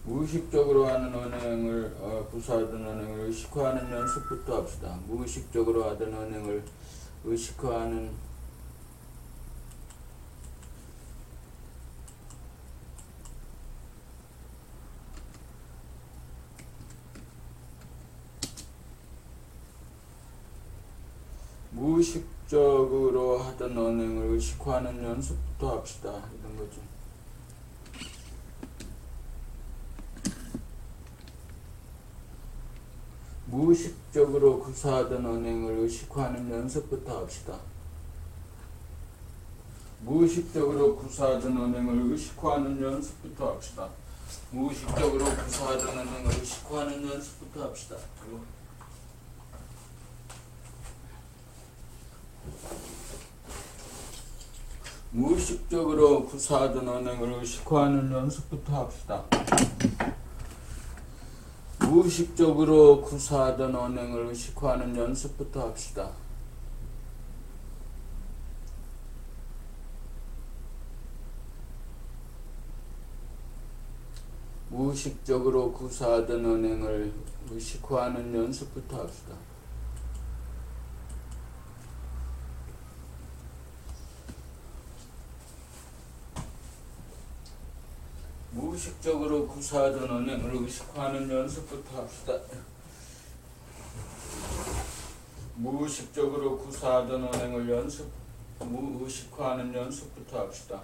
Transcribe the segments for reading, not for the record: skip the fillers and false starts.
무의식적으로 하는 언행을 구사하던 언행을 의식화하는 연습부터 합시다. 무의식적으로 하던 언행을 의식화하는 무의식적으로 하던 언행을 의식화하는 연습부터 합시다. 이런 거죠. 무의식적으로 구사하던 언행을 의식화하는 연습부터 합시다. 무의식적으로 구사하던 언행을 의식화하는 연습부터 합시다. 무의식적으로 구사하던 언행을 의식화하는 연습부터 합시다. 무의식적으로 구사하던 언행을 의식화하는 연습부터 합시다. 무의식적으로 구사하던 언행을 의식화하는 연습부터 합시다. 무의식적으로 구사하던 언행을 의식화하는 연습부터 합시다. 무의식적으로 구사하던 언행을 의식화하는 연습부터 합시다. 무의식적으로 구사하던 언행을 의식화하는 연습부터 합시다.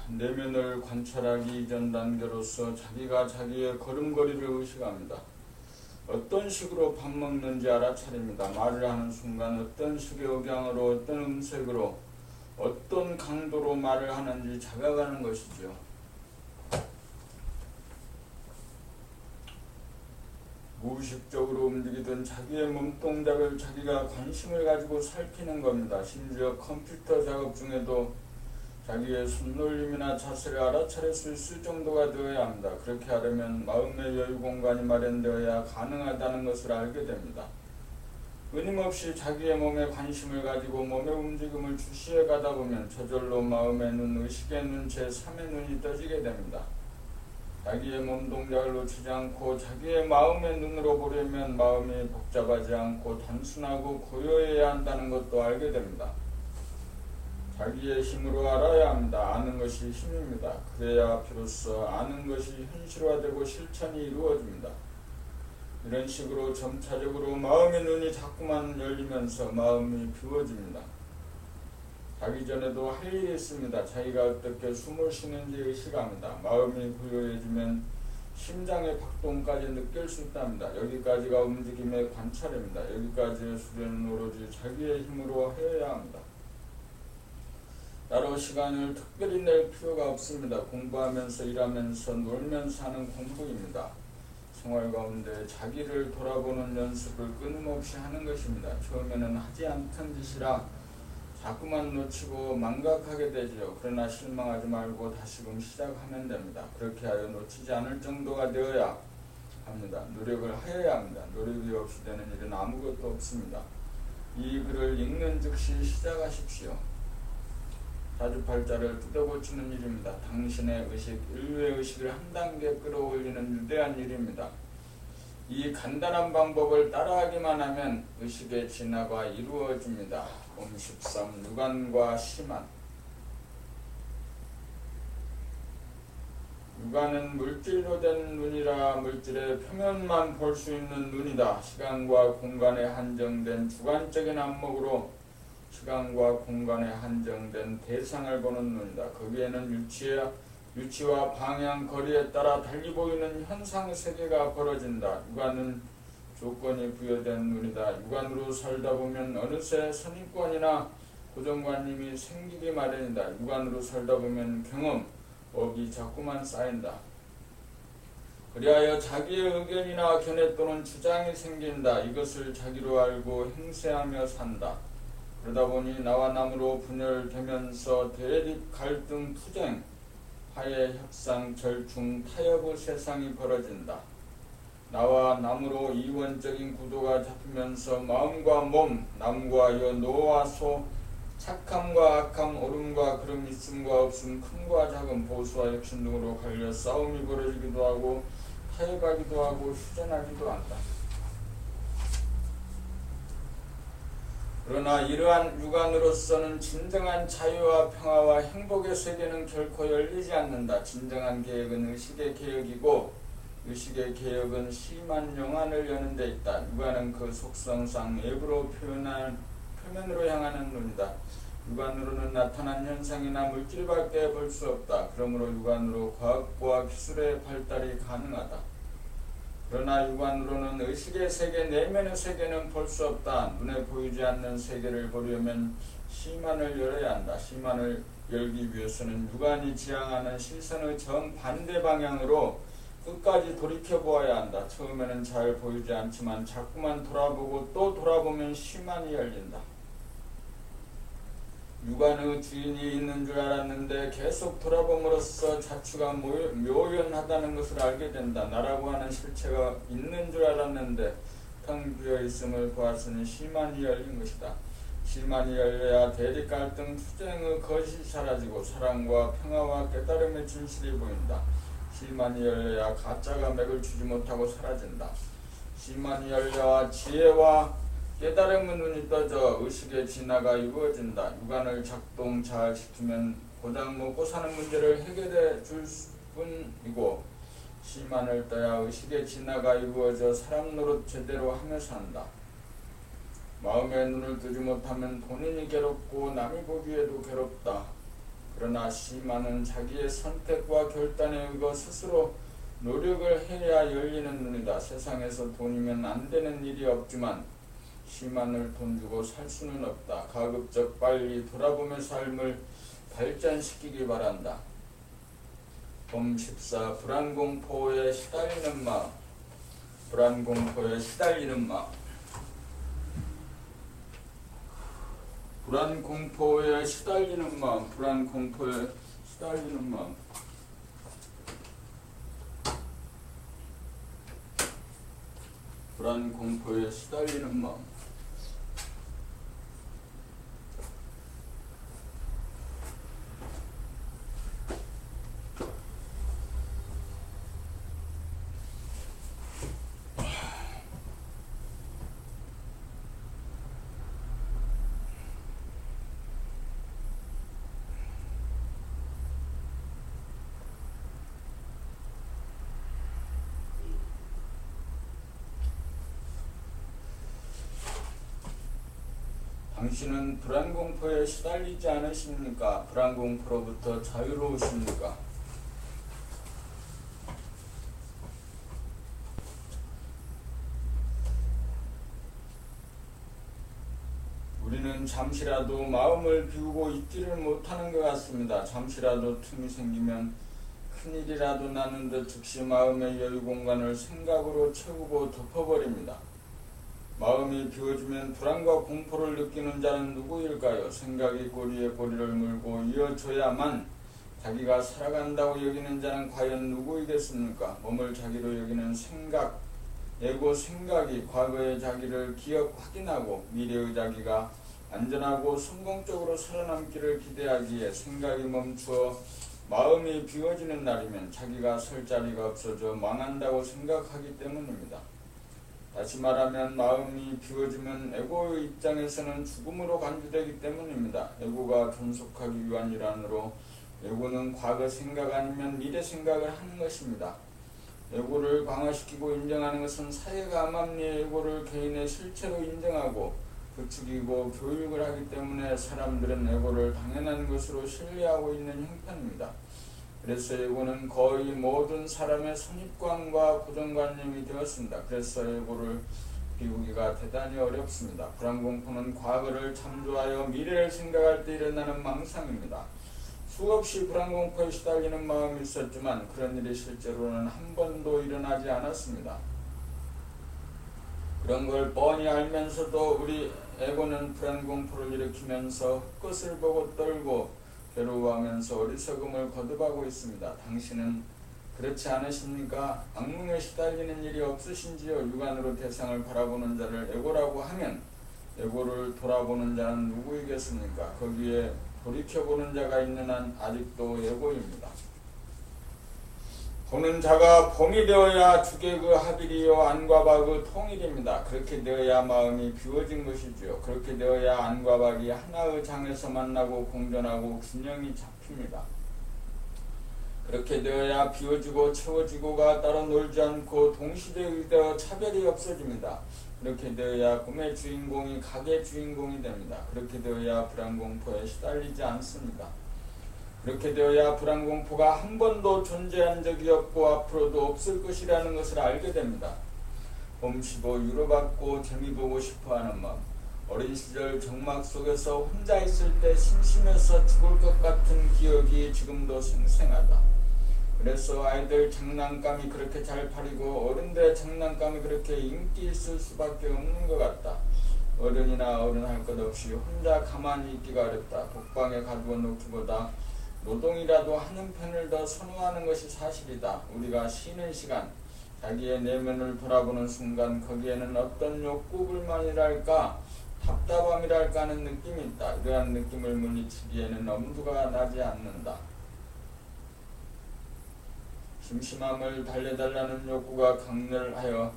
내면을 관찰하기 이전 단계로서 자기가 자기의 걸음걸이를 의식합니다. 어떤 식으로 밥 먹는지 알아차립니다. 말을 하는 순간 어떤 식의 억양으로, 어떤 음색으로, 어떤 강도로 말을 하는지 잡아가는 것이죠. 무의식적으로 움직이던 자기의 몸동작을 자기가 관심을 가지고 살피는 겁니다. 심지어 컴퓨터 작업 중에도 자기의 손놀림이나 자세를 알아차릴 수 있을 정도가 되어야 합니다. 그렇게 하려면 마음의 여유 공간이 마련되어야 가능하다는 것을 알게 됩니다. 끊임없이 자기의 몸에 관심을 가지고 몸의 움직임을 주시해 가다 보면 저절로 마음의 눈, 의식의 눈, 제3의 눈이 떠지게 됩니다. 자기의 몸 동작을 놓치지 않고 자기의 마음의 눈으로 보려면 마음이 복잡하지 않고 단순하고 고요해야 한다는 것도 알게 됩니다. 자기의 힘으로 알아야 합니다. 아는 것이 힘입니다. 그래야 비로소 아는 것이 현실화되고 실천이 이루어집니다. 이런 식으로 점차적으로 마음의 눈이 자꾸만 열리면서 마음이 비워집니다. 자기 전에도 할 일이 있습니다. 자기가 어떻게 숨을 쉬는지 의식합니다. 마음이 고요해지면 심장의 박동까지 느낄 수 있답니다. 여기까지가 움직임의 관찰입니다. 여기까지의 수련은 오로지 자기의 힘으로 해야 합니다. 따로 시간을 특별히 낼 필요가 없습니다. 공부하면서 일하면서 놀면서 하는 공부입니다. 생활 가운데 자기를 돌아보는 연습을 끊임없이 하는 것입니다. 처음에는 하지 않던 짓이라 자꾸만 놓치고 망각하게 되지요. 그러나 실망하지 말고 다시금 시작하면 됩니다. 그렇게 하여 놓치지 않을 정도가 되어야 합니다. 노력을 하여야 합니다. 노력이 없이 되는 일은 아무것도 없습니다. 이 글을 읽는 즉시 시작하십시오. 사주팔자를 뜯어고치는 일입니다. 당신의 의식, 인류의 의식을 한 단계 끌어올리는 위대한 일입니다. 이 간단한 방법을 따라하기만 하면 의식의 진화가 이루어집니다. 옴13 육안과 시만. 육안은 물질로 된 눈이라 물질의 표면만 볼 수 있는 눈이다. 시간과 공간에 한정된 주관적인 안목으로 시간과 공간에 한정된 대상을 보는 눈이다. 거기에는 유치와 방향, 거리에 따라 달리 보이는 현상세계가 벌어진다. 육안은 조건이 부여된 눈이다. 육안으로 살다 보면 어느새 선입관이나 고정관념이 생기기 마련이다. 육안으로 살다 보면 경험, 업이 자꾸만 쌓인다. 그리하여 자기의 의견이나 견해 또는 주장이 생긴다. 이것을 자기로 알고 행세하며 산다. 그러다 보니 나와 남으로 분열되면서 대립, 갈등, 투쟁, 화해, 협상, 절충, 타협의 세상이 벌어진다. 나와 남으로 이원적인 구도가 잡히면서 마음과 몸, 남과 여, 노와 소, 착함과 악함, 옳음과 그름, 있음과 없음, 큰과 작은, 보수와 역신 등으로 갈려 싸움이 벌어지기도 하고 타협하기도 하고 휴전하기도 한다. 그러나 이러한 육안으로서는 진정한 자유와 평화와 행복의 세계는 결코 열리지 않는다. 진정한 개혁은 의식의 개혁이고 의식의 개혁은 심한 영안을 여는 데 있다. 육안은 그 속성상 외부로 표면으로 향하는 눈이다. 육안으로는 나타난 현상이나 물질밖에 볼 수 없다. 그러므로 육안으로 과학과 기술의 발달이 가능하다. 그러나 육안으로는 의식의 세계, 내면의 세계는 볼 수 없다. 눈에 보이지 않는 세계를 보려면 심안을 열어야 한다. 심안을 열기 위해서는 육안이 지향하는 시선의 정반대 방향으로 끝까지 돌이켜보아야 한다. 처음에는 잘 보이지 않지만 자꾸만 돌아보고 또 돌아보면 심안이 열린다. 육안의 주인이 있는 줄 알았는데 계속 돌아봄으로써 자추가 묘연하다는 것을 알게 된다. 나라고 하는 실체가 있는 줄 알았는데 텅 비어 있음을 보았으니 심안이 열린 것이다. 심안이 열려야 대립 갈등 투쟁의 거짓이 사라지고 사랑과 평화와 깨달음의 진실이 보인다. 심안이 열려야 가짜가 맥을 추지 못하고 사라진다. 심안이 열려야 지혜와 깨달음의 눈이 떠져 의식의 진화가 이루어진다. 육안을 작동 잘 시키면 고장 먹고 사는 문제를 해결해 줄 뿐이고 심안을 떠야 의식의 진화가 이루어져 사람 노릇 제대로 하며 산다. 마음의 눈을 뜨지 못하면 본인이 괴롭고 남이 보기에도 괴롭다. 그러나 심안은 자기의 선택과 결단에 의거 스스로 노력을 해야 열리는 눈이다. 세상에서 돈이면 안 되는 일이 없지만 심안을 돈 주고 살 수는 없다. 가급적 빨리 돌아보며 삶을 발전시키기 바란다. 봄 14. 불안공포에 시달리는 마음. 불안공포에 시달리는 마음. 불안공포에 시달리는 마음. 불안공포에 시달리는 마음. 불안공포에 시달리는 마음. 당신은 불안공포에 시달리지 않으십니까? 불안공포로부터 자유로우십니까? 우리는 잠시라도 마음을 비우고 있지를 못하는 것 같습니다. 잠시라도 틈이 생기면 큰일이라도 나는 듯 즉시 마음의 여유 공간을 생각으로 채우고 덮어버립니다. 마음이 비워지면 불안과 공포를 느끼는 자는 누구일까요? 생각이 꼬리에 꼬리를 물고 이어줘야만 자기가 살아간다고 여기는 자는 과연 누구이겠습니까? 몸을 자기로 여기는 생각, 에고 생각이 과거의 자기를 기억 확인하고 미래의 자기가 안전하고 성공적으로 살아남기를 기대하기에 생각이 멈추어 마음이 비워지는 날이면 자기가 설 자리가 없어져 망한다고 생각하기 때문입니다. 다시 말하면 마음이 비워지면 에고의 입장에서는 죽음으로 간주되기 때문입니다. 에고가 존속하기 위한 일환으로 에고는 과거 생각 아니면 미래 생각을 하는 것입니다. 에고를 강화시키고 인정하는 것은 사회가 암암리의 에고를 개인의 실체로 인정하고 부추기고 교육을 하기 때문에 사람들은 에고를 당연한 것으로 신뢰하고 있는 형편입니다. 그래서 에고는 거의 모든 사람의 선입관과 고정관념이 되었습니다. 그래서 에고를 비우기가 대단히 어렵습니다. 불안공포는 과거를 참조하여 미래를 생각할 때 일어나는 망상입니다. 수없이 불안공포에 시달리는 마음이 있었지만 그런 일이 실제로는 한 번도 일어나지 않았습니다. 그런 걸 뻔히 알면서도 우리 에고는 불안공포를 일으키면서 헛것을 보고 떨고 괴로워하면서 어리석음을 거듭하고 있습니다. 당신은 그렇지 않으십니까? 악몽에 시달리는 일이 없으신지요? 육안으로 대상을 바라보는 자를 에고라고 하면 예고를 돌아보는 자는 누구이겠습니까? 거기에 돌이켜보는 자가 있는 한 아직도 예고입니다. 보는 자가 봄이 되어야 주게 그 합일이요 안과 박의 통일입니다. 그렇게 되어야 마음이 비워진 것이지요. 그렇게 되어야 안과 박이 하나의 장에서 만나고 공존하고 균형이 잡힙니다. 그렇게 되어야 비워지고 채워지고가 따로 놀지 않고 동시대의 되어 차별이 없어집니다. 그렇게 되어야 꿈의 주인공이 각의 주인공이 됩니다. 그렇게 되어야 불안공포에 시달리지 않습니다. 그렇게 되어야 불안공포가 한 번도 존재한 적이 없고 앞으로도 없을 것이라는 것을 알게 됩니다. 봄시보 유로받고 재미보고 싶어하는 마음, 어린 시절 정막 속에서 혼자 있을 때 심심해서 죽을 것 같은 기억이 지금도 생생하다. 그래서 아이들 장난감이 그렇게 잘 팔리고 어른들의 장난감이 그렇게 인기 있을 수밖에 없는 것 같다. 어른이나 어른할 것 없이 혼자 가만히 있기가 어렵다. 독방에 가두어 놓기보다 노동이라도 하는 편을 더 선호하는 것이 사실이다. 우리가 쉬는 시간, 자기의 내면을 돌아보는 순간 거기에는 어떤 욕구 불만이랄까 답답함이랄까 하는 느낌이 있다. 이러한 느낌을 물리치기에는 엄두가 나지 않는다. 심심함을 달래달라는 욕구가 강렬하여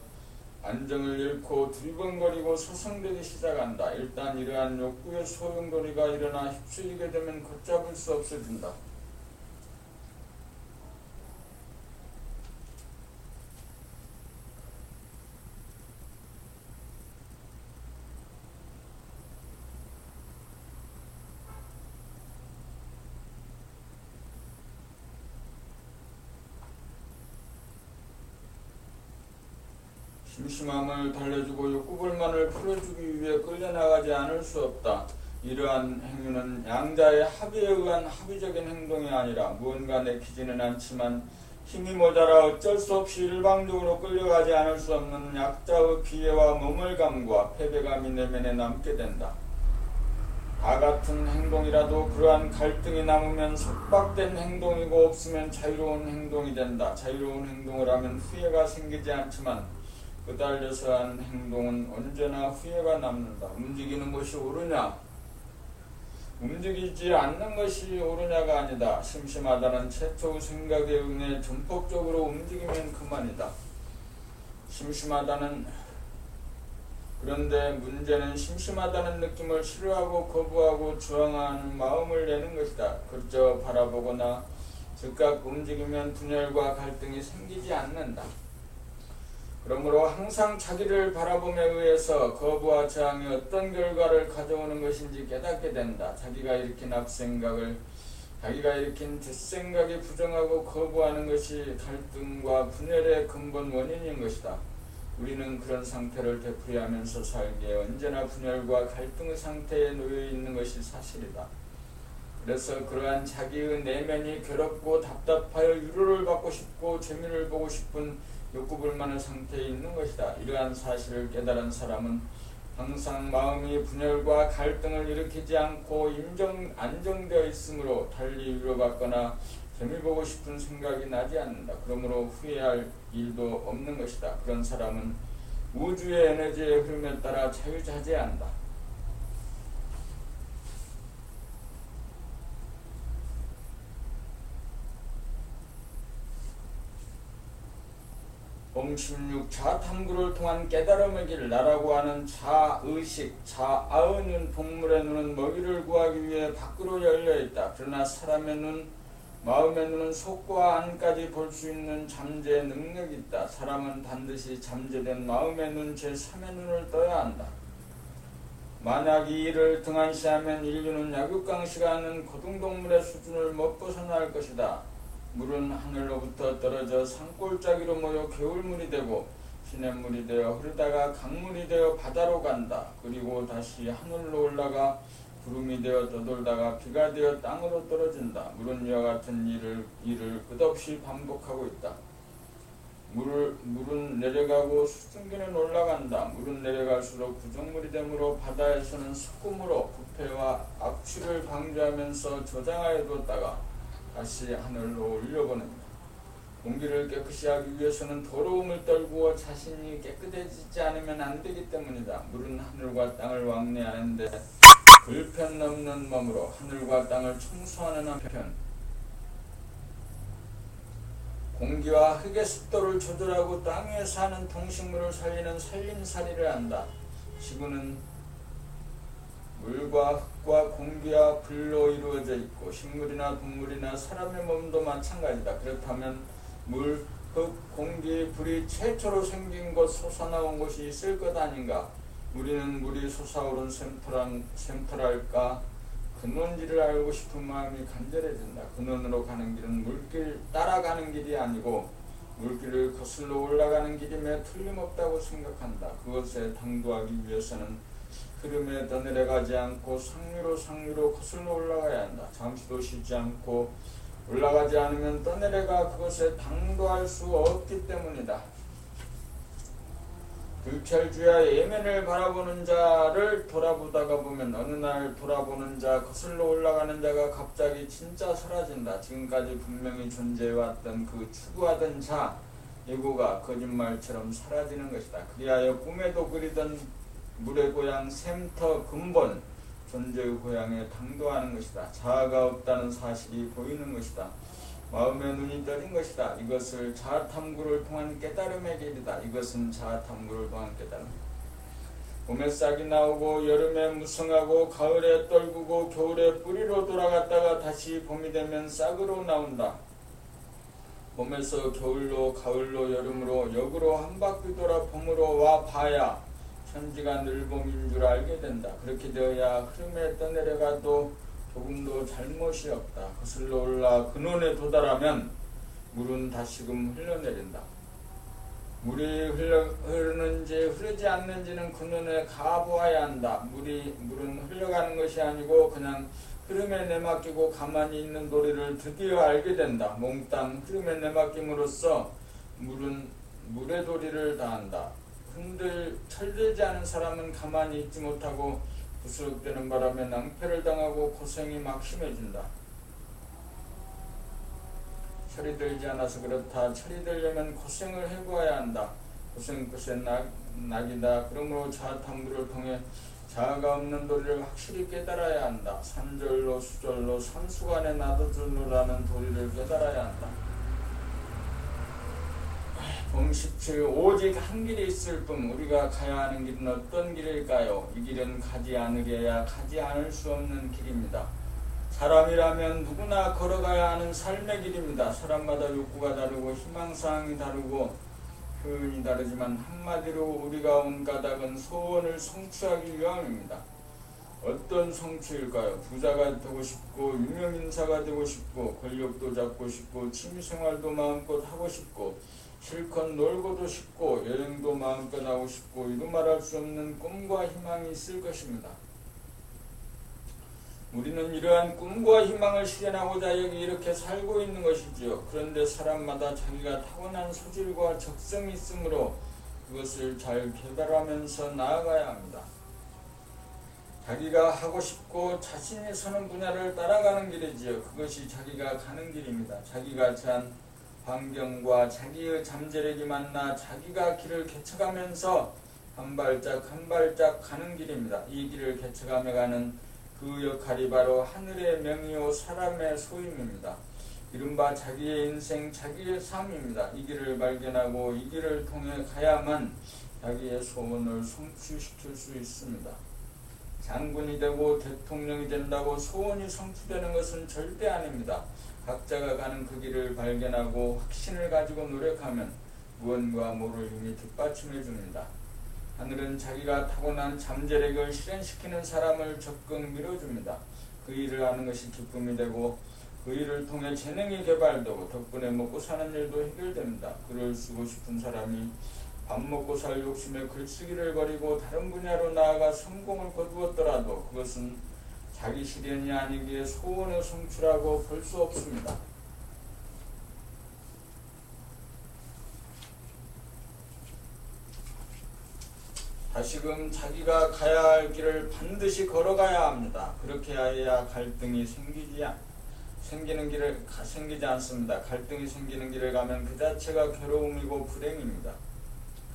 안정을 잃고 두리번거리고 소성되기 시작한다. 일단 이러한 욕구의 소용돌이가 일어나 휩쓸리게 되면 걷잡을 수 없어진다. 심심함을 달래주고 욕구불만을 풀어주기 위해 끌려나가지 않을 수 없다. 이러한 행위는 양자의 합의에 의한 합의적인 행동이 아니라 무언가 내키지는 않지만 힘이 모자라 어쩔 수 없이 일방적으로 끌려가지 않을 수 없는 약자의 비애와 머물감과 패배감이 내면에 남게 된다. 다 같은 행동이라도 그러한 갈등이 남으면 속박된 행동이고 없으면 자유로운 행동이 된다. 자유로운 행동을 하면 후회가 생기지 않지만 끄달려서 한 행동은 언제나 후회가 남는다. 움직이는 것이 옳으냐? 움직이지 않는 것이 옳으냐가 아니다. 심심하다는 최초의 생각에 응해 전폭적으로 움직이면 그만이다. 그런데 문제는 심심하다는 느낌을 싫어하고 거부하고 저항하는 마음을 내는 것이다. 그저 바라보거나 즉각 움직이면 분열과 갈등이 생기지 않는다. 그러므로 항상 자기를 바라봄에 의해서 거부와 저항이 어떤 결과를 가져오는 것인지 깨닫게 된다. 자기가 일으킨 앞생각을 자기가 일으킨 뒷생각이 부정하고 거부하는 것이 갈등과 분열의 근본 원인인 것이다. 우리는 그런 상태를 되풀이하면서 살기에 언제나 분열과 갈등의 상태에 놓여 있는 것이 사실이다. 그래서 그러한 자기의 내면이 괴롭고 답답하여 위로를 받고 싶고 재미를 보고 싶은 욕구불만의 상태에 있는 것이다. 이러한 사실을 깨달은 사람은 항상 마음이 분열과 갈등을 일으키지 않고 안정되어 있으므로 달리 위로받거나 재미보고 싶은 생각이 나지 않는다. 그러므로 후회할 일도 없는 것이다. 그런 사람은 우주의 에너지의 흐름에 따라 자유자재한다. 봄16 자탐구를 통한 깨달음의 길, 나라고 하는 자의식, 자아의 동물의 눈은 먹이를 구하기 위해 밖으로 열려있다. 그러나 사람의 눈, 마음의 눈은 속과 안까지 볼 수 있는 잠재 능력이 있다. 사람은 반드시 잠재된 마음의 눈, 제3의 눈을 떠야 한다. 만약 이 일을 등한시하면 인류는 약육강식가 하는 고등동물의 수준을 못 벗어날 것이다. 물은 하늘로부터 떨어져 산골짜기로 모여 개울물이 되고 시냇물이 되어 흐르다가 강물이 되어 바다로 간다. 그리고 다시 하늘로 올라가 구름이 되어 떠돌다가 비가 되어 땅으로 떨어진다. 물은 이와 같은 일을 끝없이 반복하고 있다. 물은 내려가고 수증기는 올라간다. 물은 내려갈수록 부정물이 되므로 바다에서는 소금으로 부패와 악취를 방지하면서 저장하여 두었다가 다시 하늘로 올려보낸다. 공기를 깨끗이 하기 위해서는 더러움을 떨구어 자신이 깨끗해지지 않으면 안 되기 때문이다. 물은 하늘과 땅을 왕래하는데 불편 넘는 몸으로 하늘과 땅을 청소하는 한편 공기와 흙의 습도를 조절하고 땅 위에 사는 동식물을 살리는 살림살이를 한다. 지구는 물과 흙과 공기와 불로 이루어져 있고 식물이나 동물이나 사람의 몸도 마찬가지다. 그렇다면 물, 흙, 공기, 불이 최초로 생긴 곳, 솟아나온 곳이 있을 것 아닌가? 우리는 물이 솟아오른 샘터랄까 근원지를 알고 싶은 마음이 간절해진다. 근원으로 가는 길은 물길 따라가는 길이 아니고 물길을 거슬러 올라가는 길임에 틀림없다고 생각한다. 그것에 당도하기 위해서는 흐름에 떠내려가지 않고 상류로 거슬러 올라가야 한다. 잠시도 쉬지 않고 올라가지 않으면 떠내려가 그것에 당도할 수 없기 때문이다. 불철주야 예면을 바라보는 자를 돌아보다가 보면 어느 날 돌아보는 자, 거슬러 올라가는 자가 갑자기 진짜 사라진다. 지금까지 분명히 존재해왔던 그 추구하던 자, 예고가 거짓말처럼 사라지는 것이다. 그리하여 꿈에도 그리던 물의 고향, 샘터, 근본, 존재의 고향에 당도하는 것이다. 자아가 없다는 사실이 보이는 것이다. 마음의 눈이 떠진 것이다. 이것을 자아탐구를 통한 깨달음의 길이다. 이것은 자아탐구를 통한 깨달음. 봄에 싹이 나오고 여름에 무성하고 가을에 떨구고 겨울에 뿌리로 돌아갔다가 다시 봄이 되면 싹으로 나온다. 봄에서 겨울로 가을로 여름으로 역으로 한 바퀴 돌아 봄으로 와 봐야 천지가 늘 봄인 줄 알게 된다. 그렇게 되어야 흐름에 떠내려가도 조금도 잘못이 없다. 거슬러 올라 근원에 도달하면 물은 다시금 흘러내린다. 물이 흐르는지 흐르지 않는지는 근원에 가보아야 한다. 물은 흘러가는 것이 아니고 그냥 흐름에 내맡기고 가만히 있는 도리를 드디어 알게 된다. 몽땅 흐름에 내맡김으로써 물은 물의 도리를 다한다. 철들지 않은 사람은 가만히 있지 못하고 부스럭대는 바람에 낭패를 당하고 고생이 막심해진다. 철이 들지 않아서 그렇다. 철이 들려면 고생을 해보아야 한다. 고생 끝에 낙이다. 그러므로 자아탐구를 통해 자아가 없는 도리를 확실히 깨달아야 한다. 산절로 수절로 산수간에 나도주노라는 도리를 깨달아야 한다. 봄 17 오직 한 길이 있을 뿐 우리가 가야 하는 길은 어떤 길일까요? 이 길은 가지 않으려야 가지 않을 수 없는 길입니다. 사람이라면 누구나 걸어가야 하는 삶의 길입니다. 사람마다 욕구가 다르고 희망사항이 다르고 표현이 다르지만 한마디로 우리가 온 까닭은 소원을 성취하기 위함입니다. 어떤 성취일까요? 부자가 되고 싶고 유명인사가 되고 싶고 권력도 잡고 싶고 취미생활도 마음껏 하고 싶고 실컷 놀고도 싶고 여행도 마음껏 하고 싶고 이루 말할 수 없는 꿈과 희망이 있을 것입니다. 우리는 이러한 꿈과 희망을 실현하고자 여기 이렇게 살고 있는 것이지요. 그런데 사람마다 자기가 타고난 소질과 적성이 있으므로 그것을 잘 개발하면서 나아가야 합니다. 자기가 하고 싶고 자신이 서는 분야를 따라가는 길이지요. 그것이 자기가 가는 길입니다. 자기가 처한 환경과 자기의 잠재력이 만나 자기가 길을 개척하면서 한 발짝 한 발짝 가는 길입니다. 이 길을 개척하며 가는 그 역할이 바로 하늘의 명이요 사람의 소임입니다. 이른바 자기의 인생, 자기의 삶입니다. 이 길을 발견하고 이 길을 통해 가야만 자기의 소원을 성취시킬 수 있습니다. 장군이 되고 대통령이 된다고 소원이 성취되는 것은 절대 아닙니다. 각자가 가는 그 길을 발견하고 확신을 가지고 노력하면 무언가 모를 힘이 뒷받침해 줍니다. 하늘은 자기가 타고난 잠재력을 실현시키는 사람을 적극 밀어줍니다. 그 일을 하는 것이 기쁨이 되고 그 일을 통해 재능이 개발되고 덕분에 먹고 사는 일도 해결됩니다. 글을 쓰고 싶은 사람이 밥 먹고 살 욕심에 글쓰기를 버리고 다른 분야로 나아가 성공을 거두었더라도 그것은 자기 실현이 아니기에 소원의 성취라고 볼 수 없습니다. 다시금 자기가 가야 할 길을 반드시 걸어가야 합니다. 그렇게 해야 갈등이 생기지 않습니다. 갈등이 생기는 길을 가면 그 자체가 괴로움이고 불행입니다.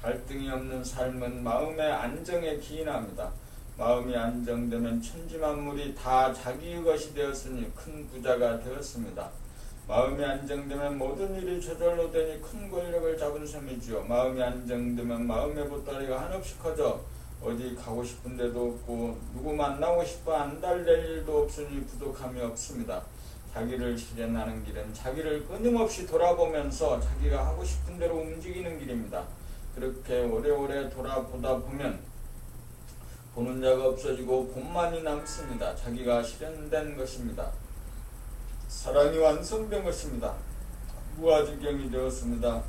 갈등이 없는 삶은 마음의 안정에 기인합니다. 마음이 안정되면 천지만물이 다 자기의 것이 되었으니 큰 부자가 되었습니다. 마음이 안정되면 모든 일이 저절로 되니 큰 권력을 잡은 셈이지요. 마음이 안정되면 마음의 보따리가 한없이 커져 어디 가고 싶은 데도 없고 누구 만나고 싶어 안달될 일도 없으니 부족함이 없습니다. 자기를 실현하는 길은 자기를 끊임없이 돌아보면서 자기가 하고 싶은 대로 움직이는 길입니다. 그렇게 오래오래 돌아보다 보면 보는 자가 없어지고 본만이 남습니다. 자기가 실현된 것입니다. 사랑이 완성된 것입니다. 무아지경이 되었습니다.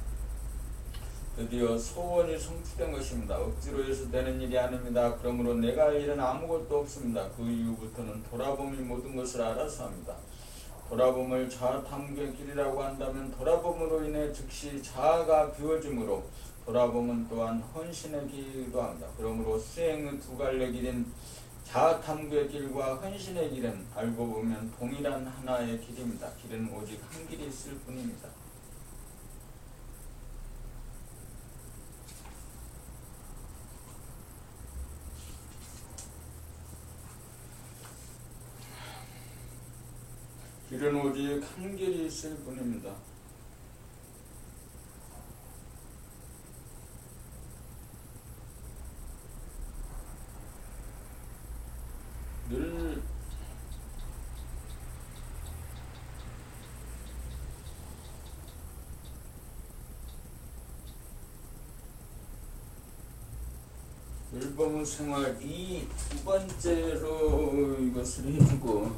드디어 소원이 성취된 것입니다. 억지로 해서 되는 일이 아닙니다. 그러므로 내가 할 일은 아무것도 없습니다. 그 이후부터는 돌아봄이 모든 것을 알아서 합니다. 돌아봄을 자아탐구의 길이라고 한다면 돌아봄으로 인해 즉시 자아가 비워지므로 돌아봄은 또한 헌신의 길이기도 합니다. 그러므로 수행의 두 갈래 길인 자아탐구의 길과 헌신의 길은 알고 보면 동일한 하나의 길입니다. 길은 오직 한 길이 있을 뿐입니다. 길은 오직 한 길이 있을 뿐입니다. 늘 율법의 생활 이 두 번째로 이것을 해주고